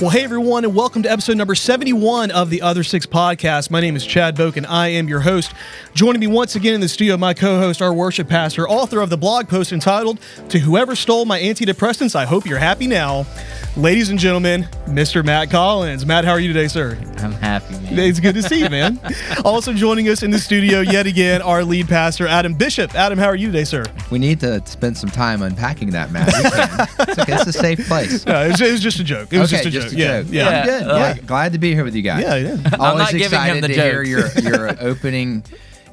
Well, hey, everyone, and welcome to episode number 71 of the Other Six Podcast. My name is Chad Boak, and I am your host. Joining me once again in the studio, my co-host, our worship pastor, author of the blog post entitled, "To Whoever Stole My Antidepressants, I Hope You're Happy Now." Ladies and gentlemen, Mr. Matt Collins. Matt, how are you today, sir? I'm happy, man. It's good to see you, man. Also joining us in the studio yet again, our lead pastor, Adam Bishop. Adam, how are you today, sir? We need to spend some time unpacking that, Matt. We can. It's okay. It's a safe place. No, it was just a joke. It was just a joke. Yeah. Yeah. I'm good. Yeah. Glad to be here with you guys. Yeah. I'm not giving him Excited the to hear your opening.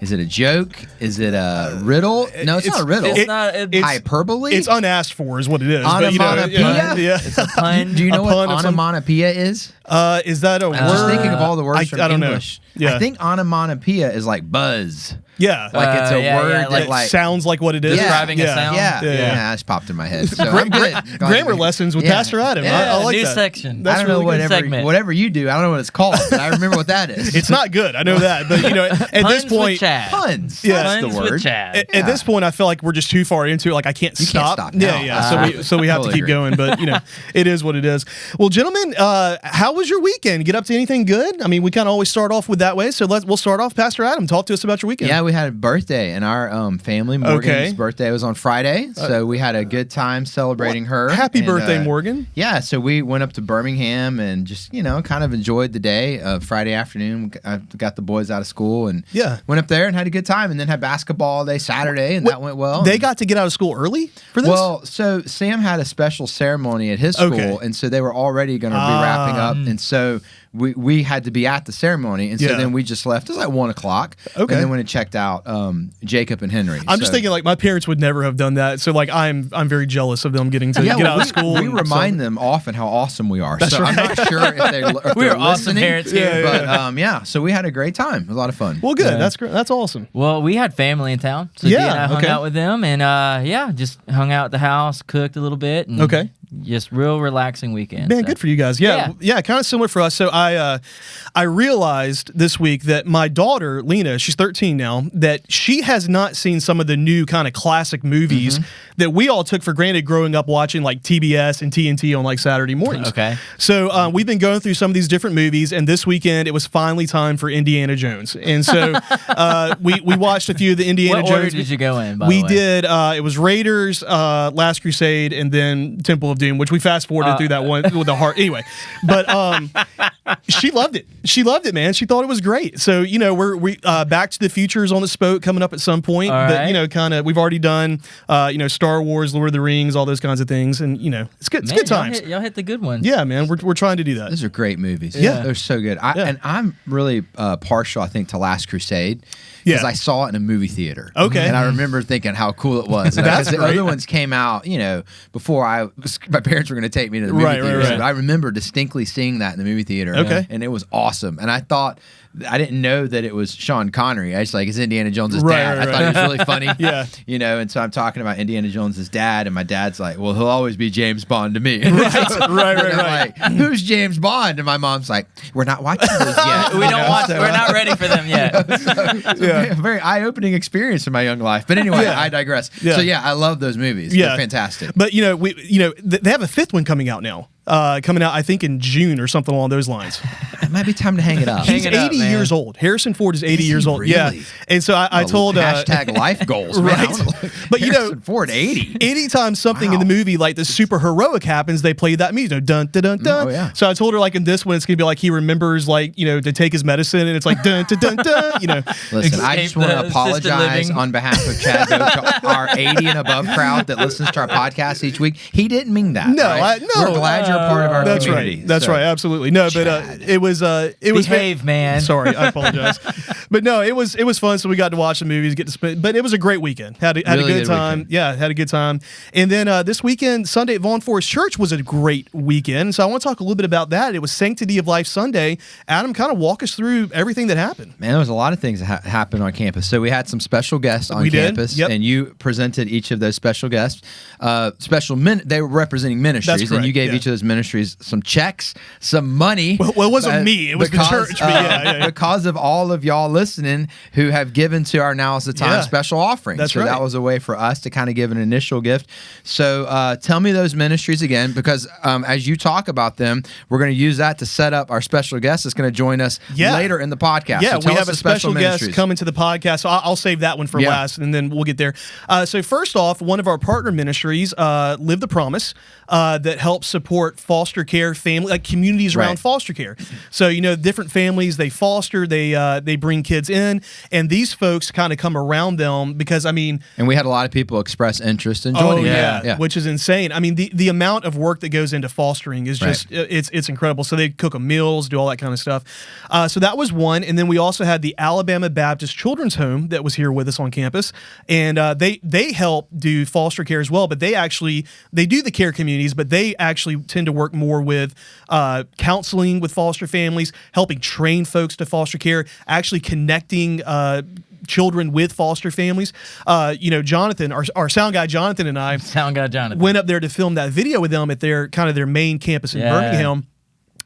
Is it a joke? Is it a riddle? No, it's not a riddle. It's not. It's Hyperbole? It's unasked for, is what it is. Onomatopoeia? Yeah. It's a pun. Do you know A what pun of some- onomatopoeia is? Is that a word? Just thinking of all the words from I don't English. know. Yeah. I think onomatopoeia is like buzz. Yeah. Like it's a yeah, word yeah, that It sounds like what it is. Describing a sound. Yeah, Yeah. it's popped in my head. So I'm good. Grammar lessons with Pastor Adam. Yeah. I like New that. section. That's I don't know really good. whatever you do. I don't know what it's called, but I remember what that is. It's not good. I know that. But, at Puns this point, with Chad. puns. Yeah. That's Puns the word. with Chad. at this point, I feel like we're just too far into it. Like, I can't You stop. can't stop now. Yeah. So we have to Totally keep agree. going. But, it is what it is. Well, gentlemen, how was your weekend? Get up to anything good? I mean, we kind of always start off with that way. So we'll start off. Pastor Adam, talk to us about your weekend. Yeah, we had a birthday, and our family, Morgan's birthday was on Friday, so we had a good time celebrating her. Happy And, birthday, Morgan. Yeah, so we went up to Birmingham and just, kind of enjoyed the day. Friday afternoon, I got the boys out of school and went up there and had a good time, and then had basketball all day Saturday, and that went well. They got to get out of school early for this? Well, so Sam had a special ceremony at his school, and so they were already going to be wrapping up, and so we had to be at the ceremony, and so then we just left. It was like 1 o'clock, and then when it checked out, Jacob and Henry. I'm just thinking, like, my parents would never have done that, so like I'm very jealous of them getting to get out of school. We remind them often how awesome we are. That's so right. I'm not sure if We they're are awesome listening, parents here. but so we had a great time. It was a lot of fun. Well, good. Yeah. That's great. That's awesome. Well, we had family in town, so Dee and I hung out with them, and just hung out at the house, cooked a little bit, and just real relaxing weekend. Man, good for you guys. Yeah, kind of similar for us. So I realized this week that my daughter, Lena, she's 13 now, that she has not seen some of the new kind of classic movies that we all took for granted growing up watching, like TBS and TNT on like Saturday mornings. Okay. So we've been going through some of these different movies, and this weekend it was finally time for Indiana Jones. And so we watched a few of the Indiana Jones. What order did you go in, by the We way? did. It was Raiders, Last Crusade, and then Temple of Doom, which we fast forwarded through that one with the heart. Anyway, but she loved it. She loved it, man. She thought it was great. So we Back to the Future is on the spoke coming up at some point. All but right. kind of we've already done Star Wars, Lord of the Rings, all those kinds of things, and it's good. It's good times. Y'all hit the good ones. Yeah, man. We're trying to do that. Those are great movies. Yeah. They're so good. And I'm really partial, I think, to Last Crusade because I saw it in a movie theater. Okay. And I remember thinking how cool it was. That's the great. other ones came out, before my parents were going to take me to the movie theater. Right. So I remember distinctly seeing that in the movie theater. Okay. And it was awesome. And I didn't know that it was Sean Connery. I just it's Indiana Jones's Right, dad. right, I thought he was really funny. Yeah. And so I'm talking about Indiana Jones's dad, and my dad's like, well, he'll always be James Bond to me. Right. Like, who's James Bond? And my mom's like, we're not watching those yet. We don't watch. We're not ready for them yet. It's a very eye-opening experience in my young life. But anyway, I digress. Yeah. So I love those movies. Yeah. They're fantastic. But they have a fifth one coming out now. Coming out, I think, in June or something along those lines. It might be time to hang it up. He's Hang it up, 80 man. years old. Harrison Ford is 80 he years old. really? Yeah. And so I told... hashtag life goals. Man. Right. But, Harrison Ford, 80. anytime something in the movie like the super heroic happens, they play that music. Dun, dun, dun, dun. Oh, yeah. So I told her, like, in this one, it's going to be like he remembers, like, to take his medicine, and it's like dun, dun, dun, dun, Listen, I just want to apologize on behalf of Chad Boak, to our 80 and above crowd that listens to our podcast each week. He didn't mean that. No, right? no. We're glad you're a part of our That's community. right. That's So- right. Absolutely. No, but it was Behave, man. Sorry, I apologize. But no, it was fun. So we got to watch the movies, get to spend. But it was a great weekend. Had a Really good good time. weekend. Yeah, had a good time. And then this weekend, Sunday at Vaughn Forest Church was a great weekend. So I want to talk a little bit about that. It was Sanctity of Life Sunday. Adam, kind of walk us through everything that happened. Man, there was a lot of things that happened on campus. So we had some special guests on We did, campus, yep. and you presented each of those special guests. They were representing ministries, correct, and you gave yeah. each of those ministries some checks, some money. Well, it wasn't me. It was the church. But yeah. because of all of y'all listening who have given to our Now is the Time special offering. That's right. That was a way for us to kind of give an initial gift. So tell me those ministries again, because as you talk about them, we're going to use that to set up our special guest that's going to join us later in the podcast. Yeah, so we have a special guest coming to the podcast, so I'll save that one for last, and then we'll get there. So first off, one of our partner ministries, Live the Promise, that helps support foster care family, like communities around foster care. So, different families, they foster, they bring kids in, and these folks kind of come around them because, and we had a lot of people express interest in joining. Which is insane. The amount of work that goes into fostering is just, it's incredible. So they cook them meals, do all that kind of stuff. So that was one, and then we also had the Alabama Baptist Children's Home that was here with us on campus, and they help do foster care as well, but they do the care communities, but they actually tend to work more with counseling with foster families, helping train folks to foster care, actually connecting children with foster families. Jonathan, our sound guy Jonathan, and I went up there to film that video with them at their main campus in Birmingham.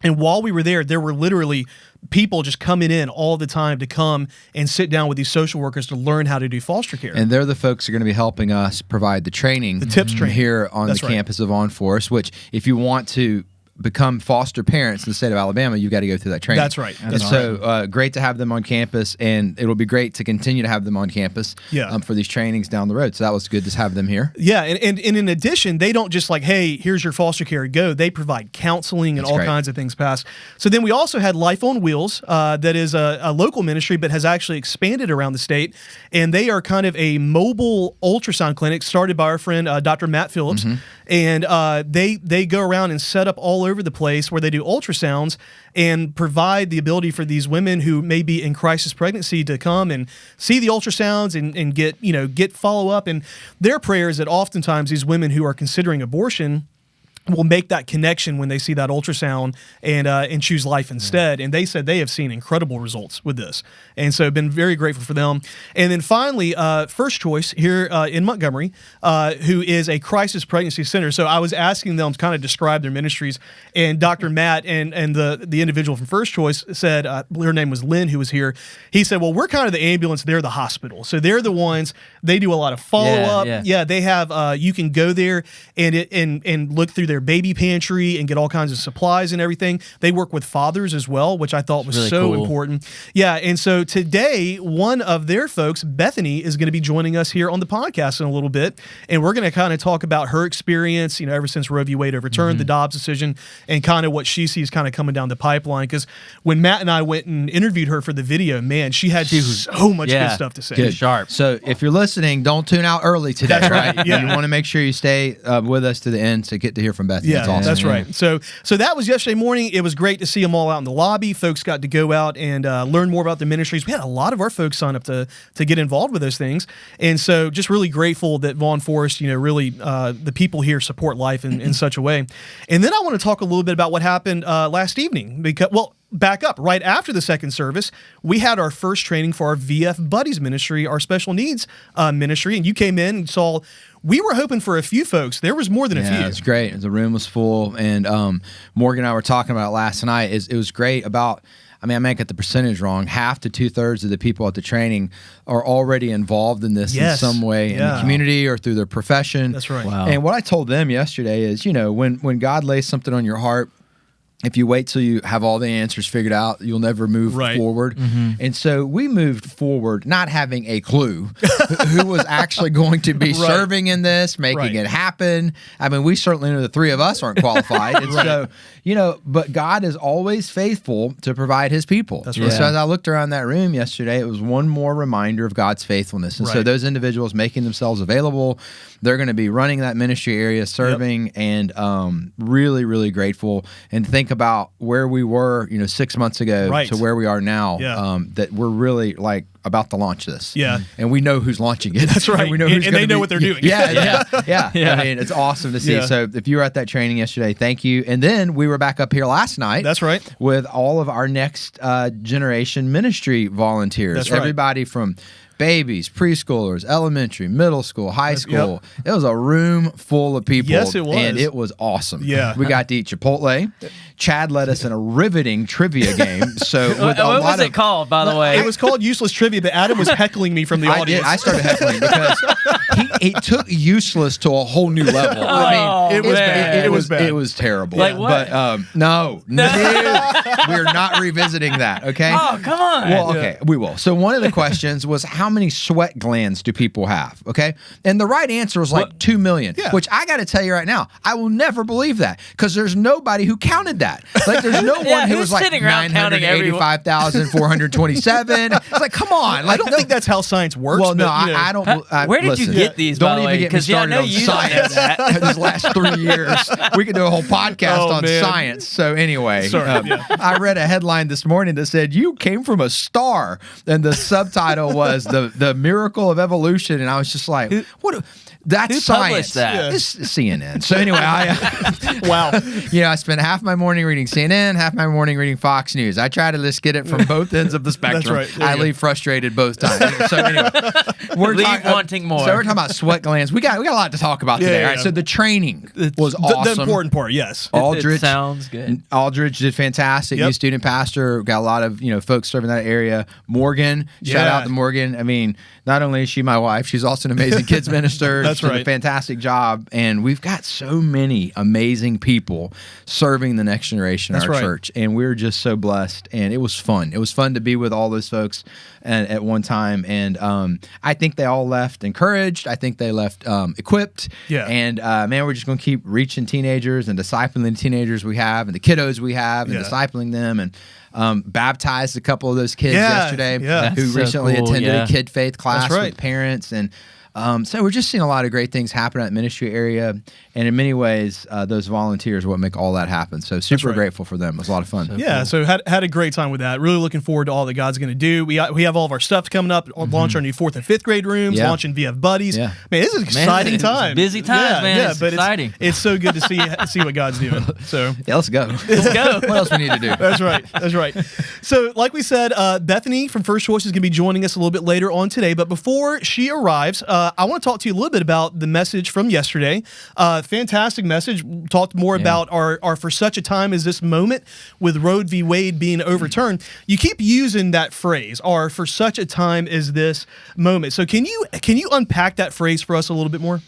And while we were there were literally people just coming in all the time to come and sit down with these social workers to learn how to do foster care. And they're the folks who are going to be helping us provide the training, the tips training here on the campus of On Forest, which if you want to become foster parents in the state of Alabama, you've got to go through that training. That's right. So great to have them on campus, and it'll be great to continue to have them on campus for these trainings down the road. So that was good to have them here. Yeah, and in addition, they don't just like, hey, here's your foster care, go. They provide counseling and kinds of things past. So then we also had Life on Wheels, that is a local ministry, but has actually expanded around the state, and they are kind of a mobile ultrasound clinic started by our friend Dr. Matt Phillips, and they go around and set up all over the place where they do ultrasounds and provide the ability for these women who may be in crisis pregnancy to come and see the ultrasounds and get follow up. And their prayer is that oftentimes these women who are considering abortion will make that connection when they see that ultrasound and choose life instead. And they said they have seen incredible results with this. And so been very grateful for them. And then finally, First Choice here in Montgomery, who is a crisis pregnancy center. So I was asking them to kind of describe their ministries, and Dr. Matt and the individual from First Choice said, her name was Lynn, who was here. He said, well, we're kind of the ambulance, they're the hospital. So they're the ones, they do a lot of follow-up. Yeah, they have, you can go there and look through their baby pantry and get all kinds of supplies and everything. They work with fathers as well, which I thought was really so important. Yeah, and so today, one of their folks, Bethany, is going to be joining us here on the podcast in a little bit, and we're going to kind of talk about her experience, ever since Roe v. Wade overturned the Dobbs decision, and kind of what she sees kind of coming down the pipeline. Because when Matt and I went and interviewed her for the video, man, she had so much good stuff to say. Good. Sharp. So if you're listening, don't tune out early today. That's right. You want to make sure you stay with us to the end to get to hear from Bethany. Yeah, that's awesome. That's right. So that was yesterday morning. It was great to see them all out in the lobby. Folks got to go out and learn more about the ministries. We had a lot of our folks sign up to get involved with those things. And so just really grateful that Vaughn Forest, really the people here support life in such a way. And then I want to talk a little bit about what happened last evening because, back up. Right after the second service, we had our first training for our VF Buddies ministry, our special needs ministry, and you came in and saw. We were hoping for a few folks. There was more than a few. Yeah, it's great. The room was full, and Morgan and I were talking about it last night. It was great about. I may get the percentage wrong. Half to 2/3 of the people at the training are already involved in this in some way in the community or through their profession. That's right. Wow. And what I told them yesterday is, when God lays something on your heart, if you wait till you have all the answers figured out, you'll never move forward. And so we moved forward not having a clue who was actually going to be serving in this, making it happen. We certainly know the three of us aren't qualified. And so, but God is always faithful to provide his people. That's right. So as I looked around that room yesterday, it was one more reminder of God's faithfulness. And so those individuals making themselves available, they're going to be running that ministry area, serving, and really, really grateful. And think about where we were, 6 months ago to where we are now, that we're really about to launch this. Yeah. And we know who's launching it. That's right. And we know who's and they know what they're doing. Yeah. It's awesome to see. Yeah. So if you were at that training yesterday, thank you. And then we were back up here last night. That's right. With all of our next generation ministry volunteers. That's right. Everybody from babies, preschoolers, elementary, middle school, high school. Yep. It was a room full of people. Yes, it was. And it was awesome. Yeah. We got to eat Chipotle. Chad led us in a riveting trivia game. So what was it called, by the way? It was called Useless Trivia, but Adam was heckling me from the audience. I started heckling because he took useless to a whole new level. I mean, it was bad. It was bad. It was terrible. Like what? But no, we're not revisiting that. Okay. Oh, come on. Well, okay, we will. So one of the questions was, how many sweat glands do people have? Okay, and the right answer was like 2 million. Yeah. Which I got to tell you right now, I will never believe that because there's nobody who counted that. Like, there's no one who was like 985,427. It's like, come on. Like, I don't think that's how science works. Well, no, but, I don't. Where did you get these? Don't by even way? get me started on science. These last 3 years, we could do a whole podcast on science. So anyway, I read a headline this morning that said you came from a star, and the subtitle was the miracle of evolution, and I was just like, what? That's Who science. published that? It's CNN. So anyway, wow. I spent half my morning reading CNN, half my morning reading Fox News. I try to just get it from both ends of the spectrum. That's right. I leave frustrated both times. So anyway, we're wanting more. So we're talking about sweat glands. We got a lot to talk about today. All right. So the training was awesome. The important part, yes. Aldridge it sounds good. Aldridge did fantastic. New student pastor. Got a lot of folks serving that area. Morgan, shout out to Morgan. I mean, not only is she my wife, she's also an amazing kids minister. That's right. Did a fantastic job, and we've got so many amazing people serving the next generation in our church, and we're just so blessed. And it was fun. It was fun to be with all those folks at one time, and I think they all left encouraged. I think they left equipped. Yeah. And man, we're just going to keep reaching teenagers and discipling the teenagers we have and the kiddos we have and discipling them and. Baptized a couple of those kids yesterday who recently attended a kid faith class with parents. And so we're just seeing a lot of great things happen at the ministry area. And in many ways, those volunteers are what make all that happen. So super grateful for them. It was a lot of fun. So had a great time with that. Really looking forward to all that God's going to do. We have all of our stuff coming up. Launch our new 4th and 5th grade rooms. Launching VF Buddies. Man, this is an exciting time. Busy times, man. It's exciting. It's so good to see what God's doing. So let's go. Let's go. What else we need to do? That's right. So like we said, Bethany from First Choice is going to be joining us a little bit later on today. But before she arrives, I want to talk to you a little bit about the message from yesterday. Fantastic message. Talked more about our for such a time as this moment with Roe v. Wade being overturned. You keep using that phrase, "our for such a time as this moment." So can you unpack that phrase for us a little bit more?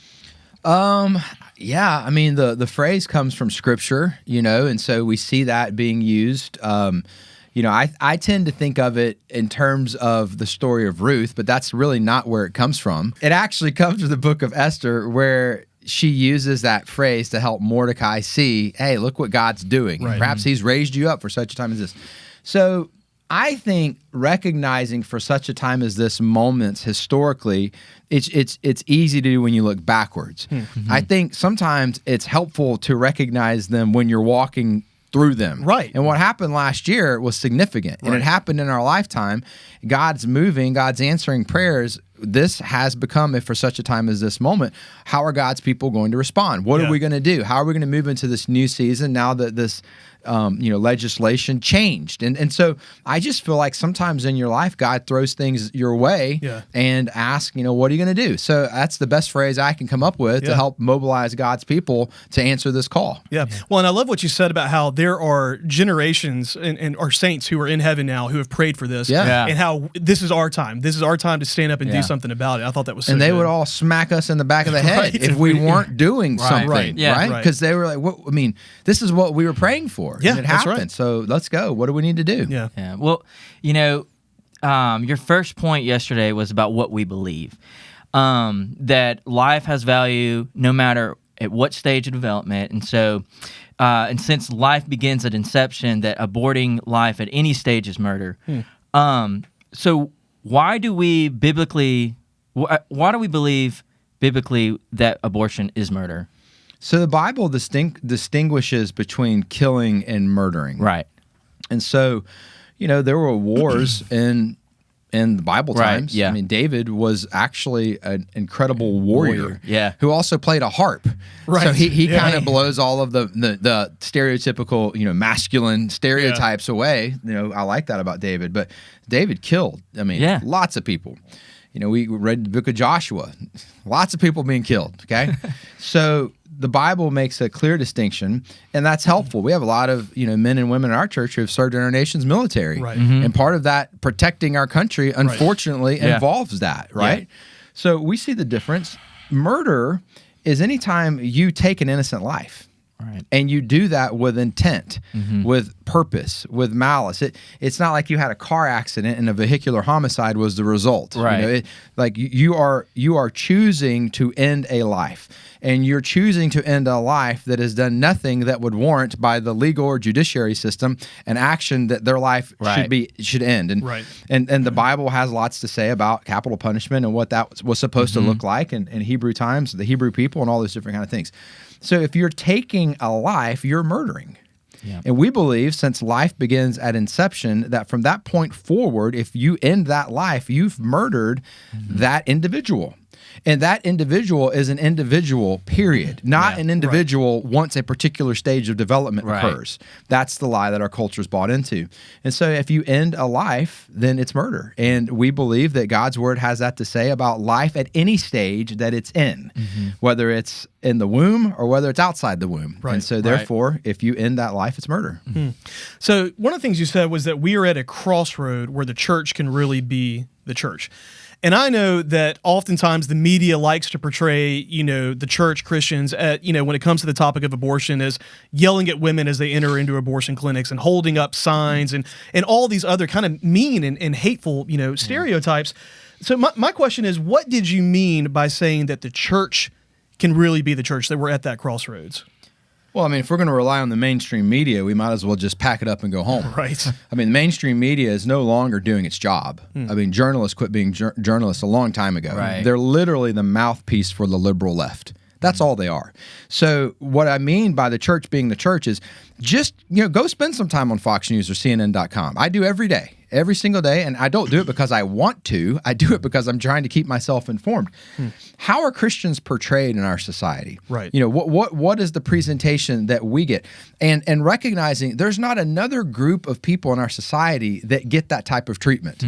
Yeah, I mean the phrase comes from Scripture, and so we see that being used. I tend to think of it in terms of the story of Ruth, but that's really not where it comes from. It actually comes from the book of Esther, where she uses that phrase to help Mordecai see, hey, look what God's doing. Right. Perhaps he's raised you up for such a time as this. So I think recognizing for such a time as this moments historically, it's easy to do when you look backwards. Mm-hmm. I think sometimes it's helpful to recognize them when you're walking through them. Right. And what happened last year was significant. And it happened in our lifetime. God's moving, God's answering prayers. This has become, for such a time as this moment, how are God's people going to respond? What are we going to do? How are we going to move into this new season now that this legislation changed? And so I just feel like sometimes in your life, God throws things your way and asks, what are you going to do? So that's the best phrase I can come up with to help mobilize God's people to answer this call. Yeah. Well, and I love what you said about how there are generations and our saints who are in heaven now who have prayed for this and how this is our time. This is our time to stand up and do something about it. I thought that was so And they good. would all smack us in the back of the head if we weren't doing something, right? Because they were like, this is what we were praying for. Yeah, and it happened. So let's go. What do we need to do? Yeah. Well, your first point yesterday was about what we believe. That life has value no matter at what stage of development. And so, and since life begins at inception, that aborting life at any stage is murder. So why do we believe biblically that abortion is murder? So the Bible distinguishes between killing and murdering. Right. And so, there were wars in the Bible times. Yeah. I mean, David was actually an incredible warrior. Who also played a harp. Right. So he kind of blows all of the stereotypical, masculine stereotypes away. I like that about David. But David killed, lots of people. we read the book of Joshua. Lots of people being killed, okay? So the Bible makes a clear distinction, and that's helpful. We have a lot of men and women in our church who have served in our nation's military. Right. And part of that, protecting our country, unfortunately, involves that, right? Yeah. So we see the difference. Murder is anytime you take an innocent life. Right. And you do that with intent, with purpose, with malice. It's not like you had a car accident and a vehicular homicide was the result. Right. You are choosing to end a life, and you're choosing to end a life that has done nothing that would warrant by the legal or judiciary system an action that their life should end. And and the Bible has lots to say about capital punishment and what that was supposed to look like in Hebrew times, the Hebrew people, and all those different kind of things. So if you're taking a life, you're murdering. Yeah. And we believe, since life begins at inception, that from that point forward, if you end that life, you've murdered that individual. And that individual is an individual, period, not an individual once a particular stage of development occurs. That's the lie that our culture's bought into. And so if you end a life, then it's murder. And we believe that God's word has that to say about life at any stage that it's in, whether it's in the womb or whether it's outside the womb. Right. And so therefore, if you end that life, it's murder. So one of the things you said was that we are at a crossroad where the church can really be the church. And I know that oftentimes the media likes to portray, the church, Christians, when it comes to the topic of abortion, as yelling at women as they enter into abortion clinics and holding up signs and all these other kind of mean and hateful, stereotypes. So my question is, what did you mean by saying that the church can really be the church, that we're at that crossroads? Well, I mean, if we're going to rely on the mainstream media, we might as well just pack it up and go home. Right. I mean, the mainstream media is no longer doing its job. I mean, journalists quit being journalists a long time ago. Right. They're literally the mouthpiece for the liberal left. That's all they are. So what I mean by the church being the church is just, go spend some time on Fox News or CNN.com. I do every day. Every single day, and I don't do it because I want to. I do it because I'm trying to keep myself informed. How are Christians portrayed in our society? Right. What is the presentation that we get? And recognizing there's not another group of people in our society that get that type of treatment.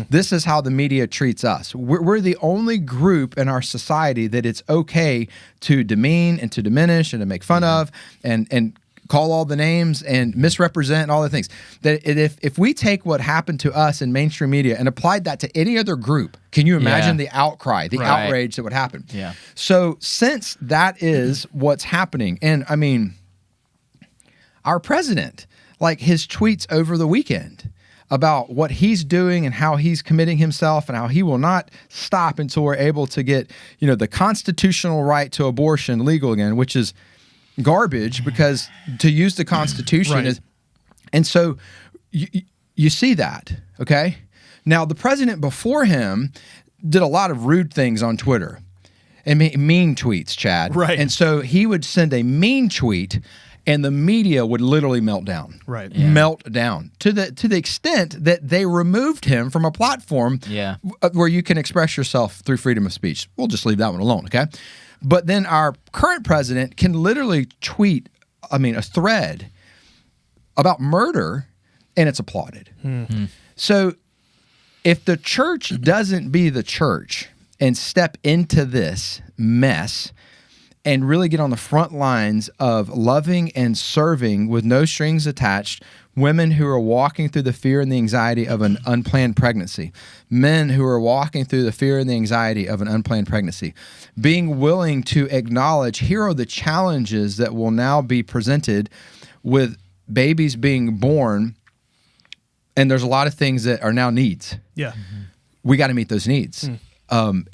This is how the media treats us. We're the only group in our society that it's okay to demean and to diminish and to make fun of and call all the names and misrepresent and all the things. That if we take what happened to us in mainstream media and applied that to any other group, can you imagine the outcry, the outrage that would happen? Yeah. So since that is what's happening, and I mean, our president, like his tweets over the weekend about what he's doing and how he's committing himself and how he will not stop until we're able to get, the constitutional right to abortion legal again, which is garbage, because to use the Constitution is, and so you see that, okay? Now, the president before him did a lot of rude things on Twitter and mean tweets, Chad. Right. And so he would send a mean tweet and the media would literally melt down. Right. Yeah. Melt down to the extent that they removed him from a platform where you can express yourself through freedom of speech. We'll just leave that one alone, okay? But then our current president can literally tweet, a thread about murder, and it's applauded. So if the church doesn't be the church and step into this mess and really get on the front lines of loving and serving with no strings attached women who are walking through the fear and the anxiety of an unplanned pregnancy, men who are walking through the fear and the anxiety of an unplanned pregnancy, being willing to acknowledge here are the challenges that will now be presented with babies being born, and there's a lot of things that are now needs. Yeah. We got to meet those needs.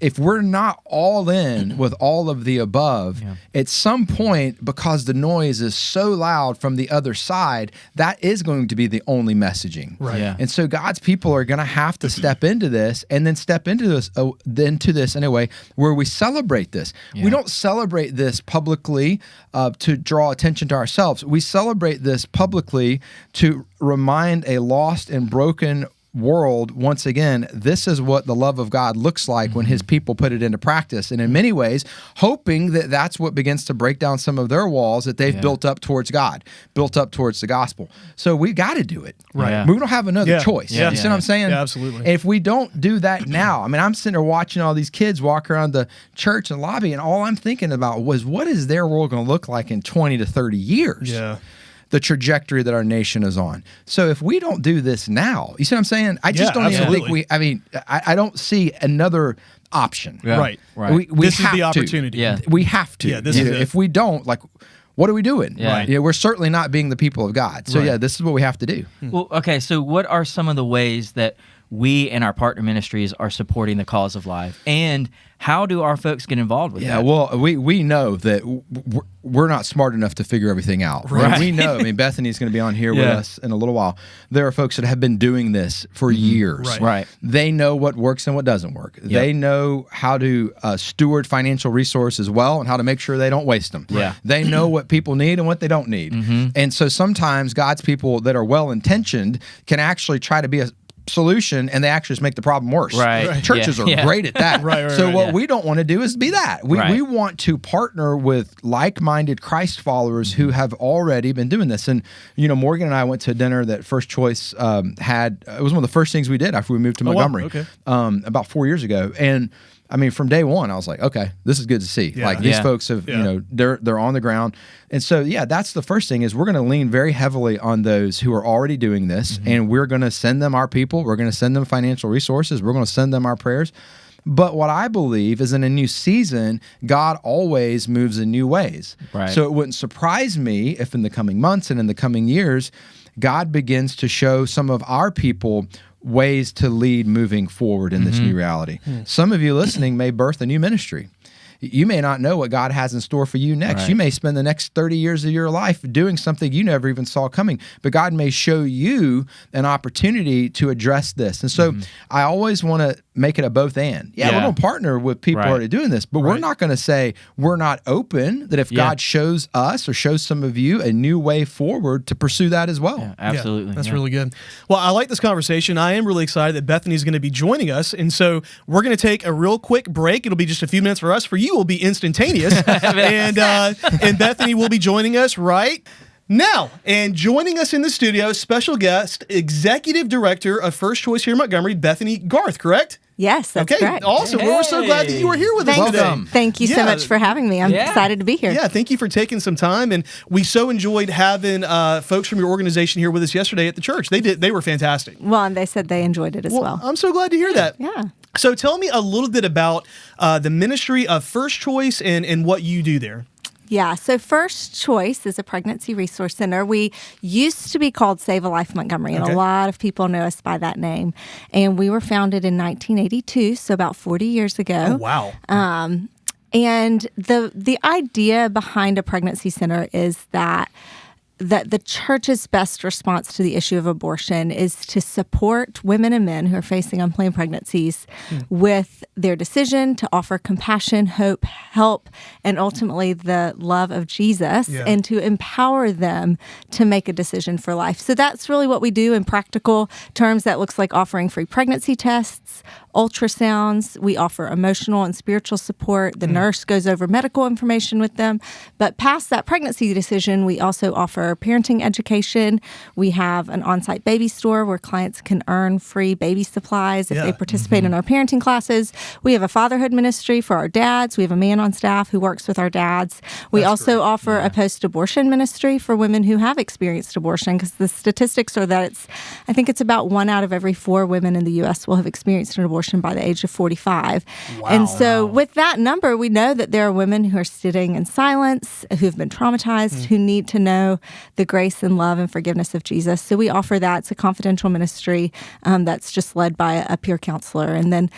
If we're not all in with all of the above, at some point, because the noise is so loud from the other side, that is going to be the only messaging. Right. Yeah. And so God's people are going to have to step into this, and then step into this in a way where we celebrate this. Yeah. We don't celebrate this publicly to draw attention to ourselves. We celebrate this publicly to remind a lost and broken world, once again, this is what the love of God looks like when his people put it into practice. And in many ways, hoping that that's what begins to break down some of their walls that they've built up towards God, built up towards the gospel. So we got to do it. Right. Yeah. We don't have another choice. Yeah. You see what I'm saying? Yeah, absolutely. And if we don't do that now, I mean, I'm sitting there watching all these kids walk around the church and lobby, and all I'm thinking about was, what is their world going to look like in 20 to 30 years? Yeah. The trajectory that our nation is on. So if we don't do this now, you see what I'm saying? I just don't even think I don't see another option. Yeah. Right. We This is have the to. opportunity. Yeah. We have to. Yeah, this is it. If we don't, like, what are we doing? Yeah. Right. We're certainly not being the people of God. So Right. this is what we have to do. Well, okay, so what are some of the ways that we and our partner ministries are supporting the cause of life? And how do our folks get involved with that? Well, we know that we're not smart enough to figure everything out. Right. We know. I mean, Bethany's going to be on here with us in a little while. There are folks that have been doing this for years. Right. They know what works and what doesn't work. Yep. They know how to steward financial resources well and how to make sure they don't waste them. Yeah. They know what people need and what they don't need. And so sometimes God's people that are well-intentioned can actually try to be a solution, and they actually just make the problem worse. Right. Churches are great at that. So what we don't want to do is be that. We want to partner with like-minded Christ followers who have already been doing this. And, Morgan and I went to a dinner that First Choice had. It was one of the first things we did after we moved to Montgomery. Wow. Okay. About 4 years ago. And I mean, from day one, I was like, okay, this is good to see. Yeah. Like these folks have, they're on the ground. And so, that's the first thing is we're going to lean very heavily on those who are already doing this. And we're going to send them our people. We're going to send them financial resources. We're going to send them our prayers. But what I believe is in a new season, God always moves in new ways. Right. So it wouldn't surprise me if in the coming months and in the coming years, God begins to show some of our people ways to lead moving forward in this new reality. Some of you listening may birth a new ministry. You may not know what God has in store for you next. Right. You may spend the next 30 years of your life doing something you never even saw coming, but God may show you an opportunity to address this. And so I always want to make it a both and. We're going to partner with people already doing this, but we're not going to say we're not open, that if God shows us or shows some of you a new way forward to pursue that as well. Yeah, absolutely. That's really good. Well, I like this conversation. I am really excited that Bethany's going to be joining us. And so we're going to take a real quick break. It'll be just a few minutes for us. For you, it will be instantaneous. and Bethany will be joining us right now. And joining us in the studio, special guest, Executive Director of First Choice here in Montgomery, Bethany Garth, correct? Yes, that's correct. Awesome. Well, we're so glad that you were here with us today. Welcome. Thank you so much for having me. I'm excited to be here. Yeah, thank you for taking some time. And we so enjoyed having folks from your organization here with us yesterday at the church. They were fantastic. Well, and they said they enjoyed it as well. I'm so glad to hear that. Yeah. So tell me a little bit about the ministry of First Choice and what you do there. Yeah, so First Choice is a pregnancy resource center. We used to be called Save a Life Montgomery, and a lot of people know us by that name. And we were founded in 1982, so about 40 years ago. Oh, wow. And the idea behind a pregnancy center is that the church's best response to the issue of abortion is to support women and men who are facing unplanned pregnancies with their decision, to offer compassion, hope, help, and ultimately the love of Jesus, and to empower them to make a decision for life. So that's really what we do in practical terms. That looks like offering free pregnancy tests, ultrasounds. We offer emotional and spiritual support. The nurse goes over medical information with them. But past that pregnancy decision, we also offer parenting education. We have an on-site baby store where clients can earn free baby supplies if they participate in our parenting classes. We have a fatherhood ministry for our dads. We have a man on staff who works with our dads. We also offer a post-abortion ministry for women who have experienced abortion, because the statistics are that I think it's about 1 out of every 4 women in the U.S. will have experienced an abortion by the age of 45. Wow. And so with that number, we know that there are women who are sitting in silence, who've been traumatized, who need to know the grace and love and forgiveness of Jesus. So we offer that. It's a confidential ministry that's just led by a peer counselor. And then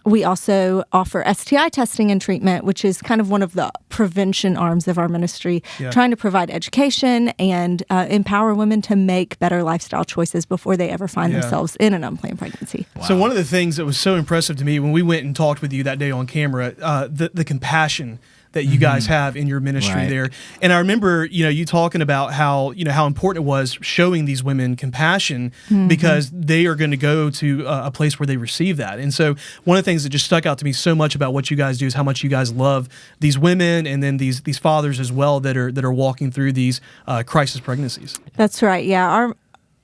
we also offer STI testing and treatment, which is kind of one of the prevention arms of our ministry, trying to provide education and empower women to make better lifestyle choices before they ever find themselves in an unplanned pregnancy. Wow. So one of the things that was so impressive to me when we went and talked with you that day on camera, the compassion that you guys have in your ministry there. And I remember, you talking about how important it was showing these women compassion because they are going to go to a place where they receive that. And so one of the things that just stuck out to me so much about what you guys do is how much you guys love these women and then these fathers as well that are walking through these crisis pregnancies. That's right. Yeah.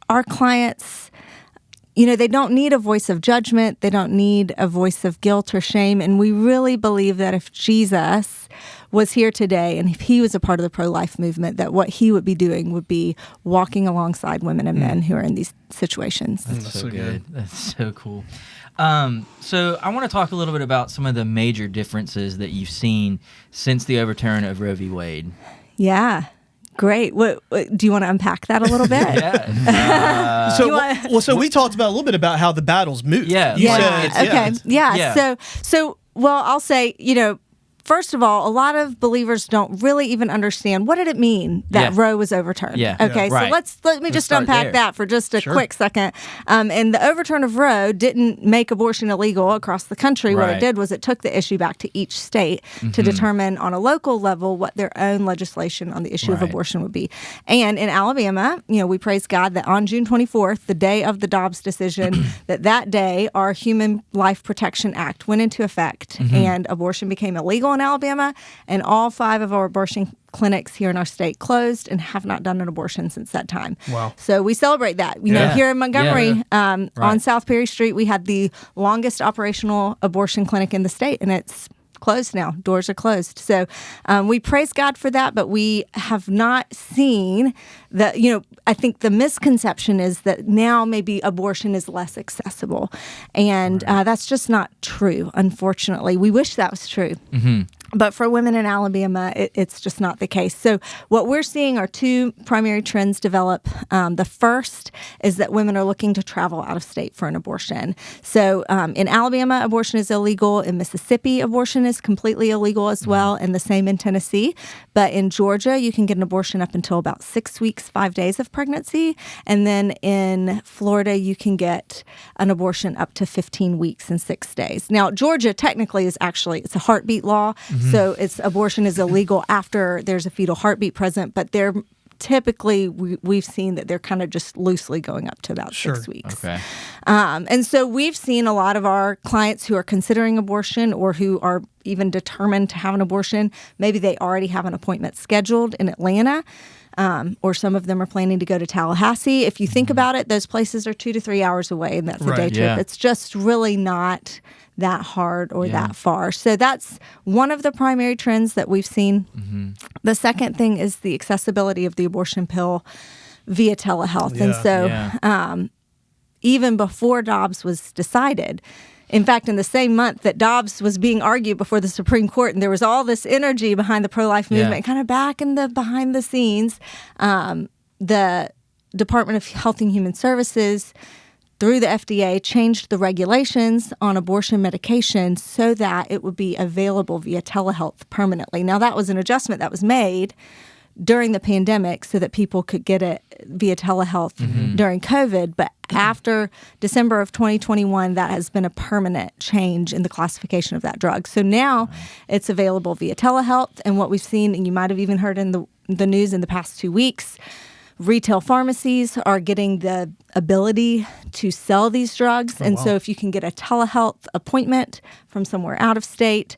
Our clients, they don't need a voice of judgment. They don't need a voice of guilt or shame. And we really believe that if Jesus was here today and if he was a part of the pro-life movement, that what he would be doing would be walking alongside women and men who are in these situations. That's so good. That's so cool. So I want to talk a little bit about some of the major differences that you've seen since the overturn of Roe v. Wade. Yeah. Great. What do you want to unpack that a little bit? Yeah. So we talked about a little bit about how the battles move. Yeah. So I'll say, first of all, a lot of believers don't really even understand what did it mean that Roe was overturned. Yeah. Okay, Right. so let me just unpack there. that for just a quick second. And the overturn of Roe didn't make abortion illegal across the country. What it Right. did was it took the issue back to each state to determine on a local level what their own legislation on the issue of Right. abortion would be. And in Alabama, we praise God that on June 24th, the day of the Dobbs decision, that day our Human Life Protection Act went into effect and abortion became illegal in Alabama, and all 5 of our abortion clinics here in our state closed and have not done an abortion since that time. Wow. So we celebrate that. Here in Montgomery, on South Perry Street, we had the longest operational abortion clinic in the state, and it's closed now. Doors are closed. So we praise God for that, but we have not seen that, I think the misconception is that now maybe abortion is less accessible. And that's just not true, unfortunately. We wish that was true. But for women in Alabama, it's just not the case. So what we're seeing are 2 primary trends develop. The first is that women are looking to travel out of state for an abortion. So in Alabama, abortion is illegal. In Mississippi, abortion is completely illegal as well, and the same in Tennessee. But in Georgia, you can get an abortion up until about 6 weeks, 5 days of pregnancy. And then in Florida, you can get an abortion up to 15 weeks and 6 days. Now, Georgia technically it's a heartbeat law. So abortion is illegal after there's a fetal heartbeat present, but they're typically we've seen that they're kind of just loosely going up to about 6 weeks. Okay. And so we've seen a lot of our clients who are considering abortion or who are even determined to have an abortion. Maybe they already have an appointment scheduled in Atlanta. Or some of them are planning to go to Tallahassee. If you think about it, those places are 2 to 3 hours away, and that's a day trip. Yeah. It's just really not that hard or that far. So that's one of the primary trends that we've seen. The second thing is the accessibility of the abortion pill via telehealth. And so even before Dobbs was decided, in fact, in the same month that Dobbs was being argued before the Supreme Court, and there was all this energy behind the pro-life movement, kind of back in the behind the scenes, the Department of Health and Human Services, through the FDA, changed the regulations on abortion medication so that it would be available via telehealth permanently. Now, that was an adjustment that was made during the pandemic so that people could get it via telehealth during COVID. But after December of 2021, that has been a permanent change in the classification of that drug. So now it's available via telehealth. And what we've seen, and you might have even heard in the news in the past 2 weeks, retail pharmacies are getting the ability to sell these drugs. So if you can get a telehealth appointment from somewhere out of state,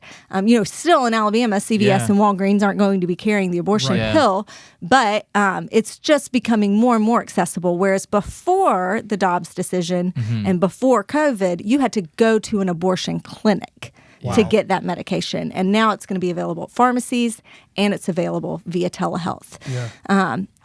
still in Alabama, CVS and Walgreens aren't going to be carrying the abortion pill, but it's just becoming more and more accessible. Whereas before the Dobbs decision and before COVID, you had to go to an abortion clinic to get that medication. And now it's going to be available at pharmacies, and it's available via telehealth.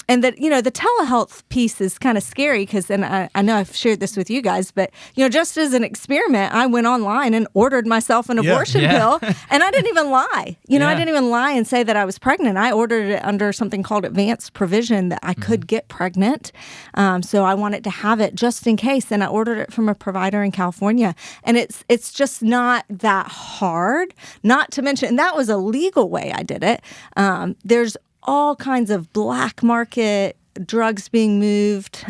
And that, the telehealth piece is kind of scary because, and I know I've shared this with you guys, but, just as an experiment, I went online and ordered myself an abortion pill, and I didn't even lie. I didn't even lie and say that I was pregnant. I ordered it under something called advanced provision that I could get pregnant. So I wanted to have it just in case, and I ordered it from a provider in California. And it's just not that hard, not to mention, and that was a legal way I did it. There's all kinds of black market drugs being moved,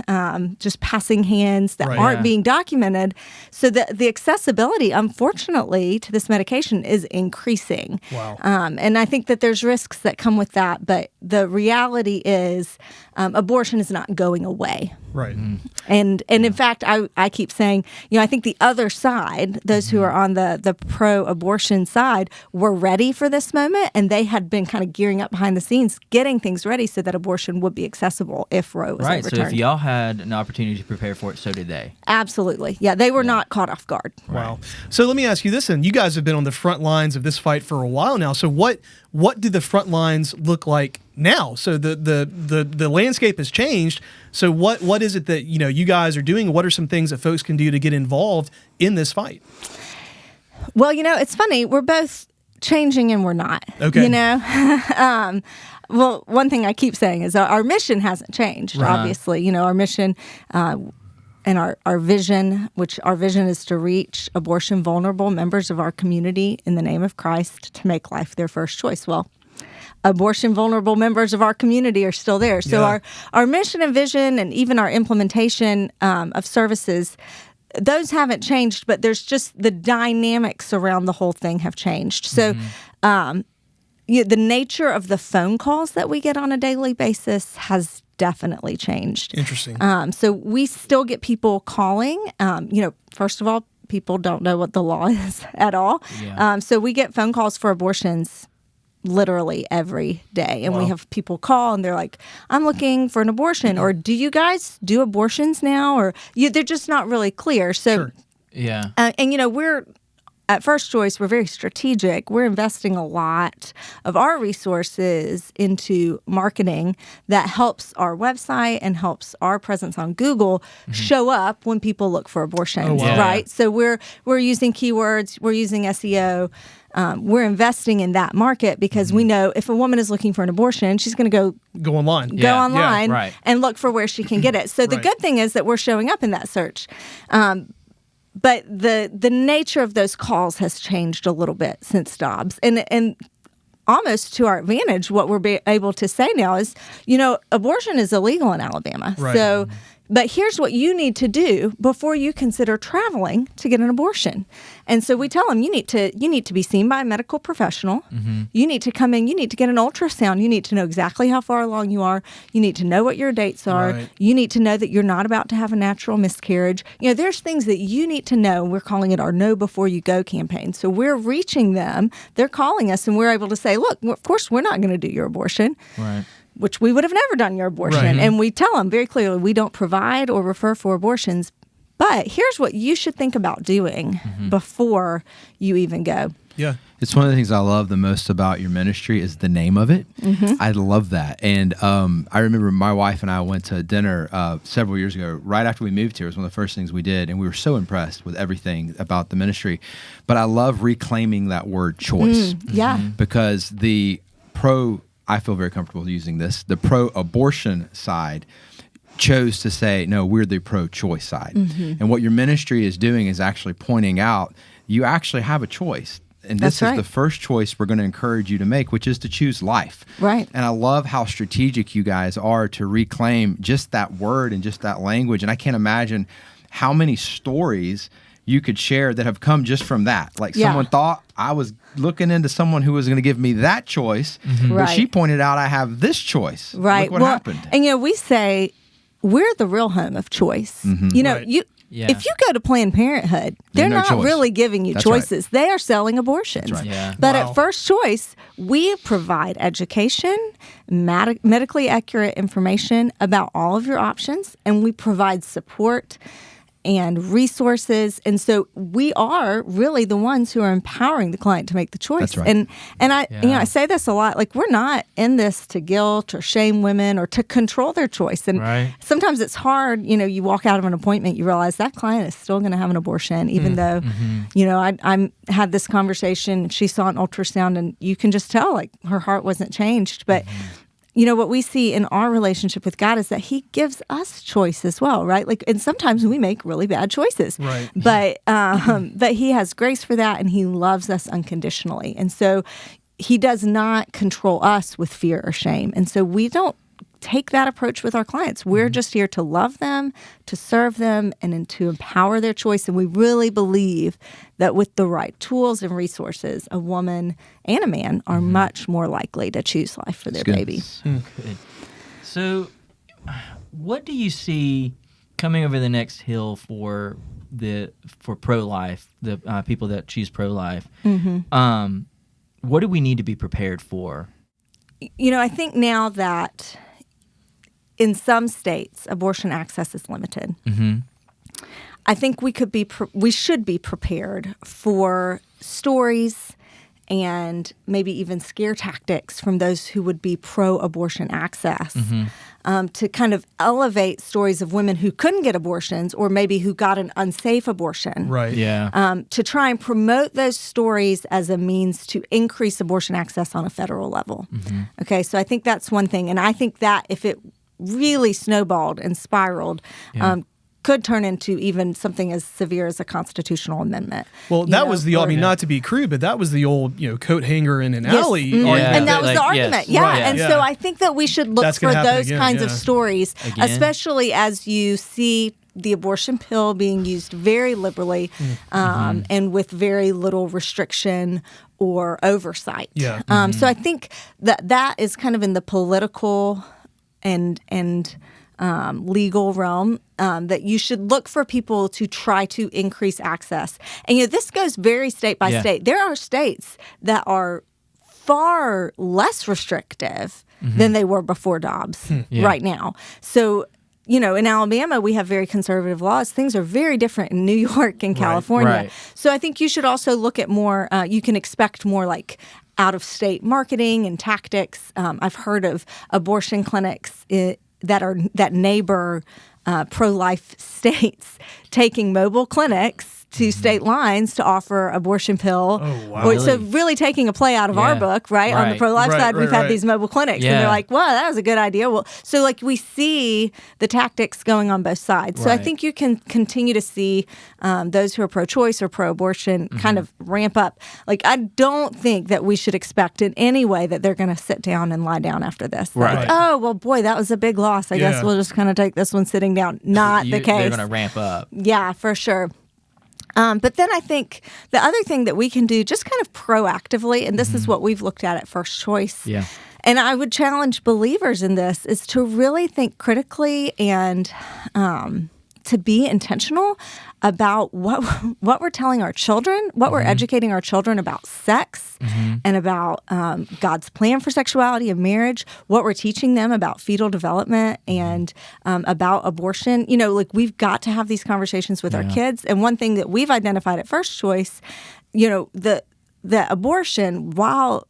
just passing hands that aren't being documented. So the accessibility, unfortunately, to this medication is increasing. Wow. And I think that there's risks that come with that, but the reality is abortion is not going away. Right. And in fact, I keep saying, I think the other side, those who are on the pro-abortion side, were ready for this moment, and they had been kind of gearing up behind the scenes, getting things ready so that abortion would be accessible if Roe was overturned. So if y'all had an opportunity to prepare for it, so did they. Absolutely. Yeah, they were not caught off guard. Wow. So let me ask you this, and you guys have been on the front lines of this fight for a while now. So what do the front lines look like now? So the landscape has changed. So what is it that you guys are doing? What are some things that folks can do to get involved in this fight? Well, it's funny. We're both changing and we're not. Okay. Well, one thing I keep saying is our mission hasn't changed. Right. Obviously, our mission and our vision, which our vision is to reach abortion vulnerable members of our community in the name of Christ to make life their first choice. Well, abortion vulnerable members of our community are still there. So our mission and vision and even our implementation of services, those haven't changed, but there's just the dynamics around the whole thing have changed. So the nature of the phone calls that we get on a daily basis has definitely changed. Interesting. So we still get people calling. First of all, people don't know what the law is at all. Yeah. So we get phone calls for abortions literally every day. And we have people call and they're like, I'm looking for an abortion. Or do you guys do abortions now? Or they're just not really clear. So, Sure. Yeah. And we're at First Choice, we're very strategic. We're investing a lot of our resources into marketing that helps our website and helps our presence on Google show up when people look for abortions, right? So we're using keywords, we're using SEO. We're investing in that market because we know if a woman is looking for an abortion, she's going to go online. Go online right. and look for where she can get it. So the good thing is that we're showing up in that search. But the nature of those calls has changed a little bit since Dobbs. And almost to our advantage, what we're able to say now is, abortion is illegal in Alabama. Right. So, but here's what you need to do before you consider traveling to get an abortion. And so we tell them, you need to be seen by a medical professional. You need to come in. You need to get an ultrasound. You need to know exactly how far along you are. You need to know what your dates are. Right. You need to know that you're not about to have a natural miscarriage. There's things that you need to know. We're calling it our Know Before You Go campaign. So we're reaching them. They're calling us, and we're able to say, look, of course, we're not going to do your abortion. Right. Which we would have never done your abortion. Right. And we tell them very clearly, we don't provide or refer for abortions, but here's what you should think about doing before you even go. Yeah. It's one of the things I love the most about your ministry is the name of it. I love that. And I remember my wife and I went to dinner several years ago, right after we moved here. It was one of the first things we did. And we were so impressed with everything about the ministry. But I love reclaiming that word choice. Yeah. Because I feel very comfortable using this. The pro-abortion side chose to say, no, we're the pro-choice side. And what your ministry is doing is actually pointing out you actually have a choice. And this is the first choice we're going to encourage you to make, which is to choose life. Right. And I love how strategic you guys are to reclaim just that word and just that language. And I can't imagine how many stories you could share that have come just from that. Like someone thought I was looking into someone who was going to give me that choice, but she pointed out I have this choice. Right. Look what happened. And we say we're the real home of choice. If you go to Planned Parenthood, they're no not choice. really giving you That's choices. right. They are selling abortions. That's right. Yeah. But Wow. at First Choice, we provide education, medically accurate information about all of your options, and we provide support and resources. And so we are really the ones who are empowering the client to make the choice. That's right. And I say this a lot, like we're not in this to guilt or shame women or to control their choice. And sometimes it's hard, you walk out of an appointment, you realize that client is still going to have an abortion, even though, I had this conversation, she saw an ultrasound and you can just tell like her heart wasn't changed. But what we see in our relationship with God is that He gives us choice as well, right? Like, and sometimes we make really bad choices, right? But He has grace for that, and He loves us unconditionally, and so He does not control us with fear or shame, and so we don't take that approach with our clients. We're just here to love them, to serve them, and to empower their choice. And we really believe that with the right tools and resources, a woman and a man are much more likely to choose life for their baby. Good. So, what do you see coming over the next hill for pro-life, the people that choose pro-life? What do we need to be prepared for? I think now that in some states, abortion access is limited. I think we should be prepared for stories and maybe even scare tactics from those who would be pro-abortion access to kind of elevate stories of women who couldn't get abortions or maybe who got an unsafe abortion. Right. Yeah. To try and promote those stories as a means to increase abortion access on a federal level. Okay, so I think that's one thing. And I think that if it really snowballed and spiraled, could turn into even something as severe as a constitutional amendment. Well, that was the, I mean, not to be crude, but that was the old, coat hanger in an alley. And that was the argument. Yes. Right. And so I think that we should look for those kinds of stories, especially as you see the abortion pill being used very liberally and with very little restriction or oversight. So I think that is kind of in the political and legal realm, that you should look for people to try to increase access. And this goes very state by state. There are states that are far less restrictive than they were before Dobbs right now. So, in Alabama, we have very conservative laws. Things are very different in New York and California. Right. So I think you should also look at more, you can expect more like out-of-state marketing and tactics. I've heard of abortion clinics that neighbor pro-life states taking mobile clinics to state lines to offer abortion pill. Oh, wow. So really taking a play out of our book, right? On the pro-life side, we've had these mobile clinics. And they're like, well, that was a good idea. Well, so we see the tactics going on both sides. So I think you can continue to see those who are pro-choice or pro-abortion kind of ramp up. I don't think that we should expect in any way that they're going to sit down and lie down after this. Oh, well, boy, that was a big loss. I guess we'll just kind of take this one sitting down. Not the case. They're going to ramp up. Yeah, for sure. But then I think the other thing that we can do just kind of proactively, and this is what we've looked at First Choice, and I would challenge believers in this, is to really think critically and to be intentional about what we're telling our children, what we're educating our children about sex and about God's plan for sexuality and marriage, what we're teaching them about fetal development and about abortion. We've got to have these conversations with our kids. And one thing that we've identified at First Choice, the abortion, while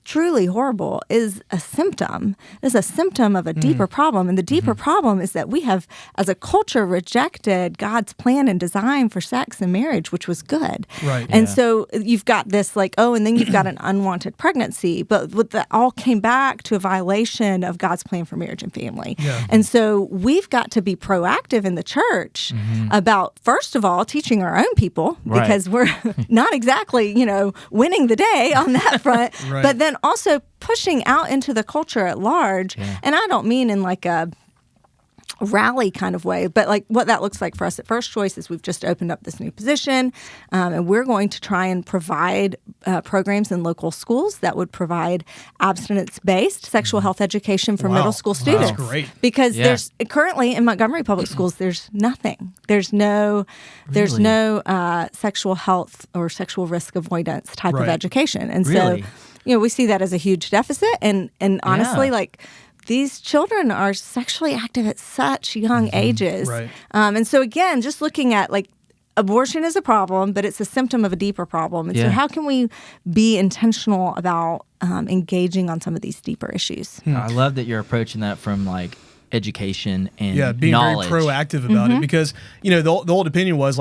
truly horrible, is a symptom. It's a symptom of a deeper problem. And the deeper problem is that we have, as a culture, rejected God's plan and design for sex and marriage, which was good. Right. And so you've got this and then you've got an unwanted pregnancy. But that all came back to a violation of God's plan for marriage and family. Yeah. And so we've got to be proactive in the church about, first of all, teaching our own people, because we're not exactly, winning the day on that front. But then also pushing out into the culture at large. And I don't mean in a rally kind of way, but what that looks like for us at First Choice is we've just opened up this new position, and we're going to try and provide programs in local schools that would provide abstinence-based sexual health education for middle school students. That's great. Because there's currently in Montgomery Public Schools, there's nothing. There's no sexual health or sexual risk avoidance type of education. And so we see that as a huge deficit. And honestly, these children are sexually active at such young ages. Right. And so, again, just looking at abortion is a problem, but it's a symptom of a deeper problem. And so how can we be intentional about engaging on some of these deeper issues? I love that you're approaching that from education and being knowledge. Very proactive about it, because the old opinion was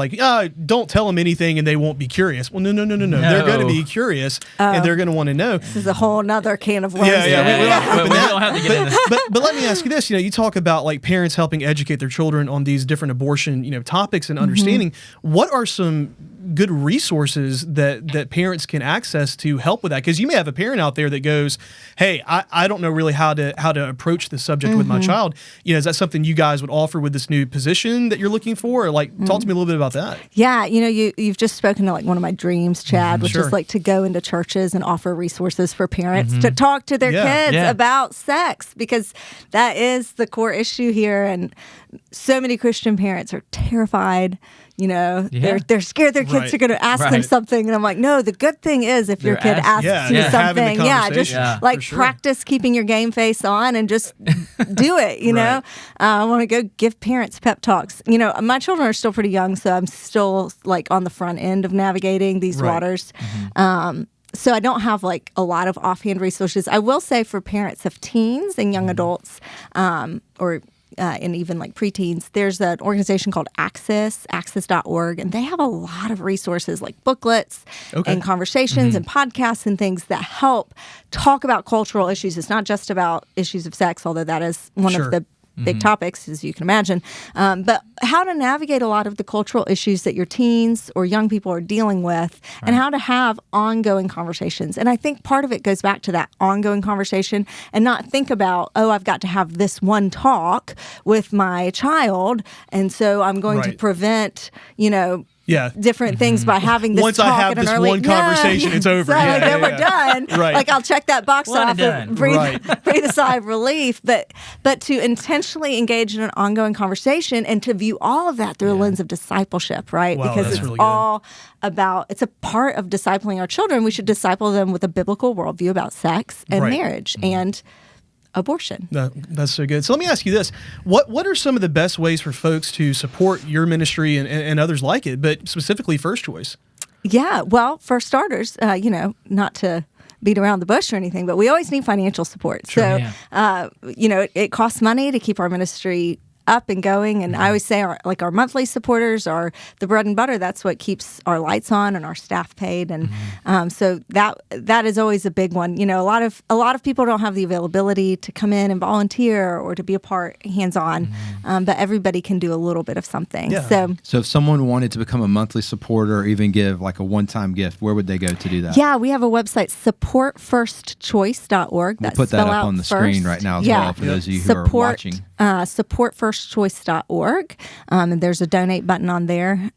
don't tell them anything and they won't be curious. Well, no. They're going to be curious and they're going to want to know. This is a whole nother can of worms. We don't have to get into this. But let me ask you this: you talk about parents helping educate their children on these different abortion topics and understanding. What are some good resources that parents can access to help with that? Because you may have a parent out there that goes, hey, I don't know really how to approach this subject with my child. Is that something you guys would offer with this new position that you're looking for? Or talk to me a little bit about that. Yeah, you've just spoken to one of my dreams, Chad, which is to go into churches and offer resources for parents to talk to their kids about sex, because that is the core issue here. And so many Christian parents are terrified. They're scared their kids are going to ask them something. And I'm like, no, the good thing is if your kid asks you something, just practice keeping your game face on and just do it, know. I want to go give parents pep talks. My children are still pretty young, so I'm still on the front end of navigating these waters. So I don't have a lot of offhand resources. I will say for parents of teens and young adults, and even preteens, there's an organization called access.org, and they have a lot of resources like booklets and conversations and podcasts and things that help talk about cultural issues. It's not just about issues of sex, although that is one of the big topics, as you can imagine, but how to navigate a lot of the cultural issues that your teens or young people are dealing with, and how to have ongoing conversations. And I think part of it goes back to that ongoing conversation, and not think about, I've got to have this one talk with my child, and so I'm going to prevent, different things by having this Once talk I have at an this early one conversation, it's over. Then we're done. I'll check that box off and breathe a sigh of relief. But to intentionally engage in an ongoing conversation and to view all of that through a lens of discipleship, right? Wow, because it's really all about, it's a part of discipling our children. We should disciple them with a biblical worldview about sex and marriage and abortion. That's so good. So let me ask you this. What are some of the best ways for folks to support your ministry and others like it, but specifically First Choice? Yeah, well, for starters, not to beat around the bush or anything, but we always need financial support. Sure. So, it costs money to keep our ministry up and going. And I always say our monthly supporters are the bread and butter. That's what keeps our lights on and our staff paid. And so that is always a big one. A lot of people don't have the availability to come in and volunteer or to be a part hands-on, but everybody can do a little bit of something. Yeah. So if someone wanted to become a monthly supporter or even give a one-time gift, where would they go to do that? Yeah, we have a website, supportfirstchoice.org. We'll put that up on the screen right now as well for those of you who are watching. Supportfirstchoice.org, and there's a donate button on there.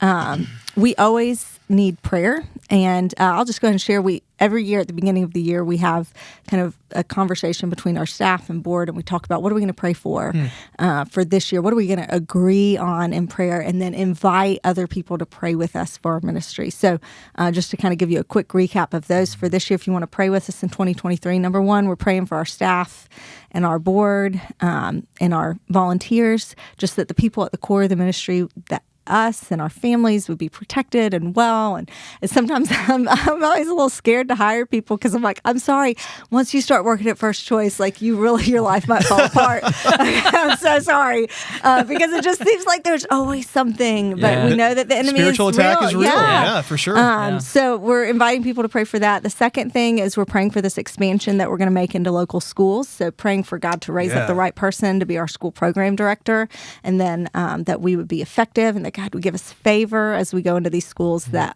We always need prayer, and I'll just go ahead and share. Every year at the beginning of the year, we have kind of a conversation between our staff and board, and we talk about what are we going to pray for this year? What are we going to agree on in prayer, and then invite other people to pray with us for our ministry. So just to kind of give you a quick recap of those for this year, if you want to pray with us in 2023, number one, we're praying for our staff and our board and our volunteers, just that the people at the core of the ministry, that us and our families would be protected and well. And sometimes I'm always a little scared to hire people because I'm like, I'm sorry, once you start working at First Choice, your life might fall apart. I'm so sorry. Because it just seems like there's always something, but we know that the enemy spiritual attack is real. Yeah, for sure. So we're inviting people to pray for that. The second thing is we're praying for this expansion that we're going to make into local schools. So praying for God to raise up the right person to be our school program director, and then that we would be effective and that God would give us favor as we go into these schools, that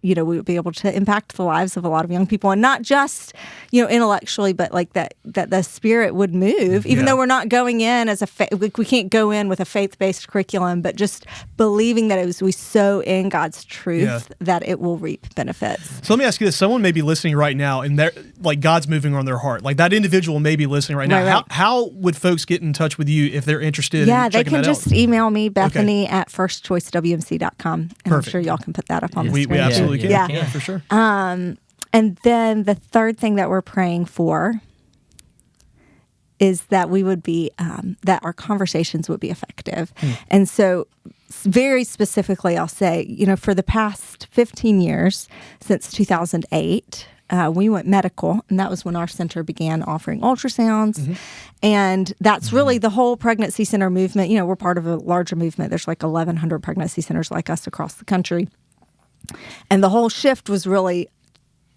we would be able to impact the lives of a lot of young people, and not just intellectually, but that the Spirit would move. Even though we're not going in as we can't go in with a faith-based curriculum, but just believing that we sow in God's truth, that it will reap benefits. So let me ask you this: someone may be listening right now, and they're God's moving on their heart. That individual may be listening right now. Right. How would folks get in touch with you if they're interested? Yeah, in they can just email me, Bethany at firstchoicewmc.com, and Perfect. I'm sure y'all can put that up on the screen. We absolutely can. Yeah, for sure. And then the third thing that we're praying for is that we would be, that our conversations would be effective. And so very specifically, I'll say, for the past 15 years, since 2008, we went medical, and that was when our center began offering ultrasounds. And that's really the whole pregnancy center movement. We're part of a larger movement. There's 1,100 pregnancy centers like us across the country. And the whole shift was really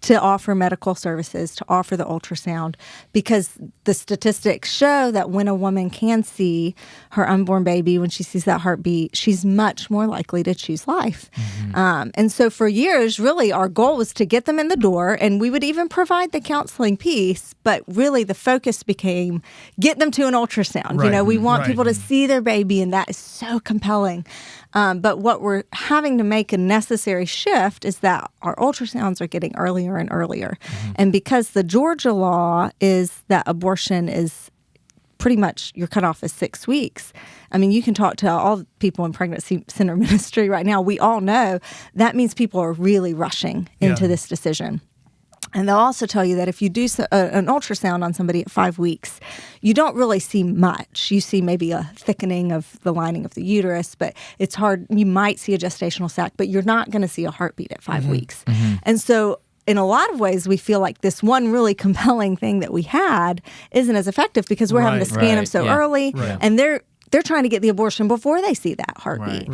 to offer medical services, to offer the ultrasound, because the statistics show that when a woman can see her unborn baby, when she sees that heartbeat, she's much more likely to choose life. And so for years, really, our goal was to get them in the door, and we would even provide the counseling piece, but really the focus became get them to an ultrasound. Right. We want people to see their baby, and that is so compelling. But what we're having to make a necessary shift is that our ultrasounds are getting earlier and earlier. And because the Georgia law is that abortion is pretty much your cutoff is 6 weeks. I mean, you can talk to all people in pregnancy center ministry right now. We all know that means people are really rushing into this decision. And they'll also tell you that if you do an ultrasound on somebody at 5 weeks, you don't really see much. You see maybe a thickening of the lining of the uterus, but it's hard. You might see a gestational sac, but you're not going to see a heartbeat at 5 weeks. And so in a lot of ways, we feel like this one really compelling thing that we had isn't as effective because we're having to scan them so early, and they're trying to get the abortion before they see that heartbeat.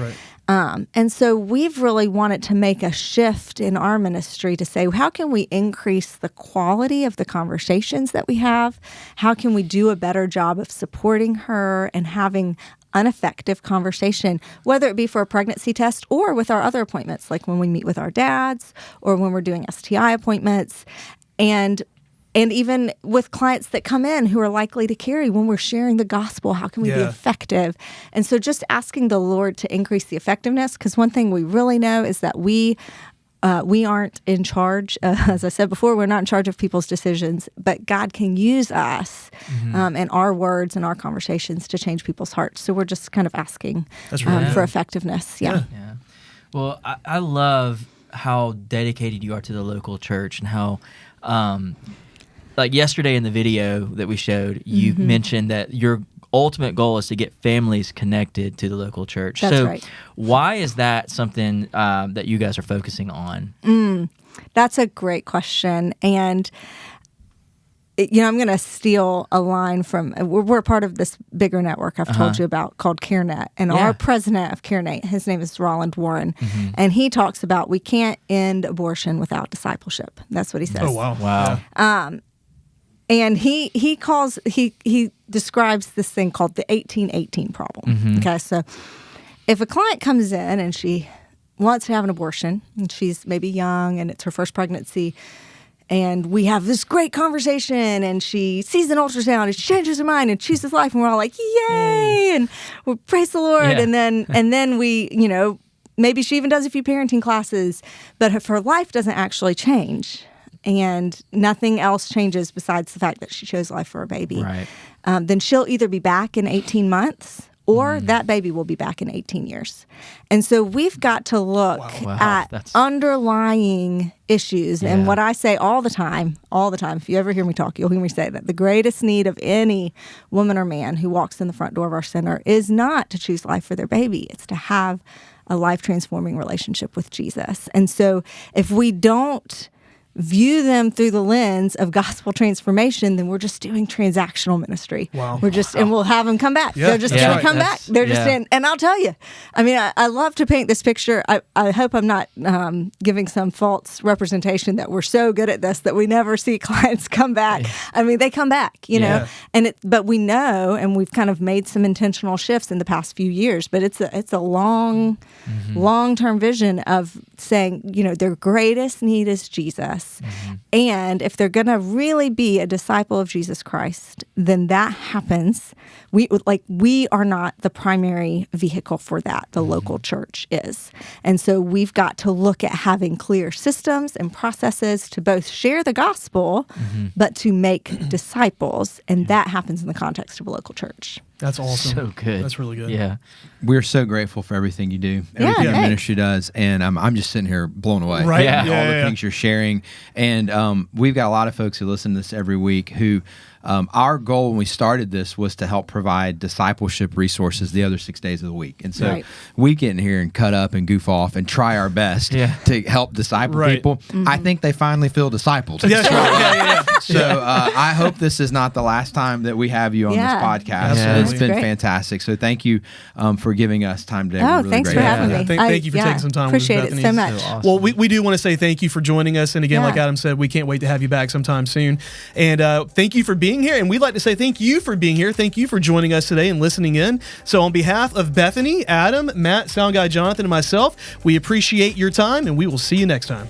And so we've really wanted to make a shift in our ministry to say, how can we increase the quality of the conversations that we have? How can we do a better job of supporting her and having an effective conversation, whether it be for a pregnancy test or with our other appointments, like when we meet with our dads or when we're doing STI appointments, and even with clients that come in who are likely to carry when we're sharing the gospel, how can we be effective? And so just asking the Lord to increase the effectiveness, because one thing we really know is that we aren't in charge. As I said before, we're not in charge of people's decisions, but God can use us and our words and our conversations to change people's hearts. So we're just kind of asking for effectiveness. Yeah. Well, I love how dedicated you are to the local church and how like yesterday in the video that we showed, you mentioned that your ultimate goal is to get families connected to the local church. That's so right. Why is that something that you guys are focusing on? That's a great question. And, I'm going to steal a line from, we're part of this bigger network I've told you about called CareNet. And our president of CareNet, his name is Roland Warren. And he talks about we can't end abortion without discipleship. That's what he says. Oh, wow. And he describes this thing called the 1818 problem. Okay, so if a client comes in and she wants to have an abortion, and she's maybe young and it's her first pregnancy, and we have this great conversation, and she sees an ultrasound, and she changes her mind and chooses life, and we're all like, yay, and we praise the Lord, and then we, maybe she even does a few parenting classes, but if her life doesn't actually change, and nothing else changes besides the fact that she chose life for a baby, then she'll either be back in 18 months or that baby will be back in 18 years. And so we've got to look at underlying issues. And what I say all the time, if you ever hear me talk, you'll hear me say that the greatest need of any woman or man who walks in the front door of our center is not to choose life for their baby. It's to have a life-transforming relationship with Jesus. And so if we don't view them through the lens of gospel transformation, then we're just doing transactional ministry. And we'll have them come back. They're just going to come back. They're just in. And I'll tell you, I mean, I love to paint this picture. I hope I'm not giving some false representation that we're so good at this that we never see clients come back. I mean, they come back, know, but we know, and we've kind of made some intentional shifts in the past few years, but it's a long-term vision of saying, their greatest need is Jesus. And if they're going to really be a disciple of Jesus Christ, then that happens. We are not the primary vehicle for that. The local church is. And so we've got to look at having clear systems and processes to both share the gospel, but to make disciples. And that happens in the context of a local church. That's awesome. So good. That's really good. Yeah. We're so grateful for everything you do, everything your ministry does, and I'm just sitting here blown away. Right. Yeah. All the things you're sharing. And we've got a lot of folks who listen to this every week who our goal when we started this was to help provide discipleship resources the other 6 days of the week. And so we get in here and cut up and goof off and try our best to help disciple people. I think they finally feel discipled. That's right. So I hope this is not the last time that we have you on this podcast. it's been fantastic. So thank you for giving us time today. Oh, really thanks for having me. Thank you for taking some time with us, Bethany. Appreciate it so much. So awesome. Well, we do want to say thank you for joining us. And again, like Adam said, we can't wait to have you back sometime soon. And thank you for being here. And we'd like to say thank you for being here. Thank you for joining us today and listening in. So on behalf of Bethany, Adam, Matt, Sound Guy Jonathan, and myself, we appreciate your time, and we will see you next time.